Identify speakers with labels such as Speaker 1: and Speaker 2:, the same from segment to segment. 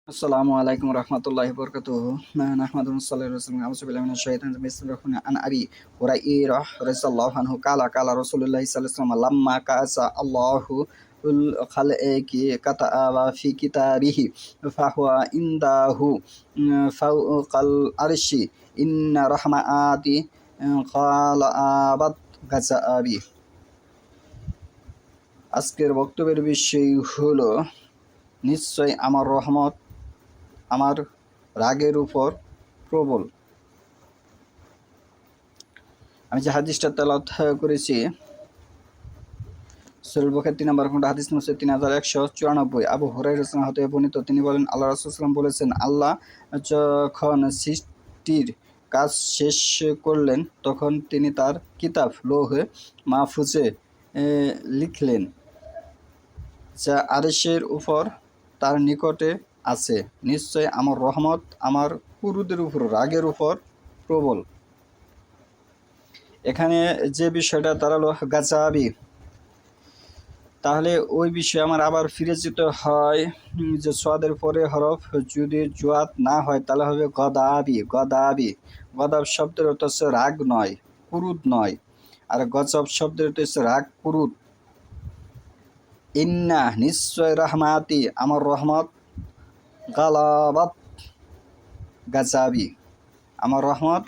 Speaker 1: আসসালামু আলাইকুম রহমতুল্লাহি বরকাতুহু নাহমাদুহু সাল্লাল্লাহু আলাইহি ওয়া আউযু বিল্লাহি মিনাশ শাইতানির রাজিম বিসমিল্লাহির আন আবি হুরায়রা রাদিয়াল্লাহু আনহু কালা রাসূলুল্লাহি সাল্লাল্লাহু আলাইহি ওয়াসাল্লাম লাম্মা কাসা আল্লাহু খালকি কাতাবা ফি কিতাবিহি ফাহুয়া ইনদাহু ফাওকাল আরশি ইন্না রাহমাতি ক্বালা আবাদ গাজাবি। আজকের বক্তব্যের বিষয় হলো নিশ্চয় আমার রহমত আমার রাগের উপর প্রবল। আমি যে হাদিসটা তেলাওয়াত করেছি সহিহ বুখারী 3 নম্বর খণ্ড হাদিস নম্বর 3194 আবু হুরায়রা রাদিয়াল্লাহু হতে বর্ণিত, তিনি বলেন আল্লাহ রাসূল সাল্লাল্লাহু আলাইহি ওয়াসাল্লাম বলেছেন, আল্লাহ যখন সৃষ্টির কাজ শেষ করলেন তখন তিনি তার কিতাব লৌহে মাহফুজে লিখলেন, যা আরশের উপর তার নিকটে আছে। নিশ্চয় আমার রহমত আমার কুরুদের উপর রাগের উপর প্রবল। এখানে যে বিষয়টা দাঁড়ালো গাজাবি, তাহলে ওই বিষয়ে আমার আবার ফিরে যেতে হয় যে সোয়াদের পরে হরফ যদি জুয়াত না হয় তাহলে হবে গদাবি। গদাব শব্দের অর্থ হচ্ছে রাগ নয়, কুরুদ নয়। আর গজব শব্দের অর্থ হচ্ছে রাগ, কুরুদ। ইন্না নিশ্চয় রাহমাতি আমার রহমত গালাবাত গাজাবি আমার রহমত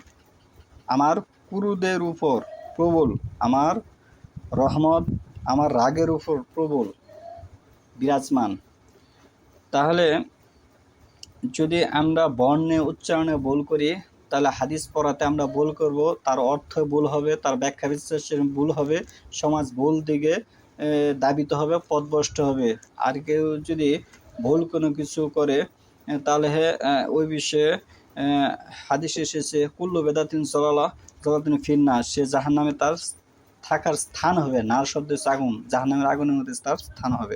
Speaker 1: আমার কুরুদের উপর প্রবল। আমার রহমত আমার রাগের উপর প্রবল বিরাজমান। তাহলে যদি আমরা বর্ণে উচ্চারণে ভুল করি তাহলে হাদিস পড়াতে আমরা ভুল করব, তার অর্থ ভুল হবে, তার ব্যাখ্যা বিশ্লেষণ ভুল হবে, সমাজ ভুল দিকে দাবিত হবে, পথভ্রষ্ট হবে। আর কেউ যদি ভুল কোনো কিছু করে তাহলে ওই বিষয়ে হাদিস এসেছে কুল্লু বেদাতিন জলালাতিন ফিন্নার, সে জাহান্নামে তার থাকার স্থান হবে। নার শব্দ হচ্ছে আগুন, জাহান্নামের আগুনের মধ্যে তার স্থান হবে।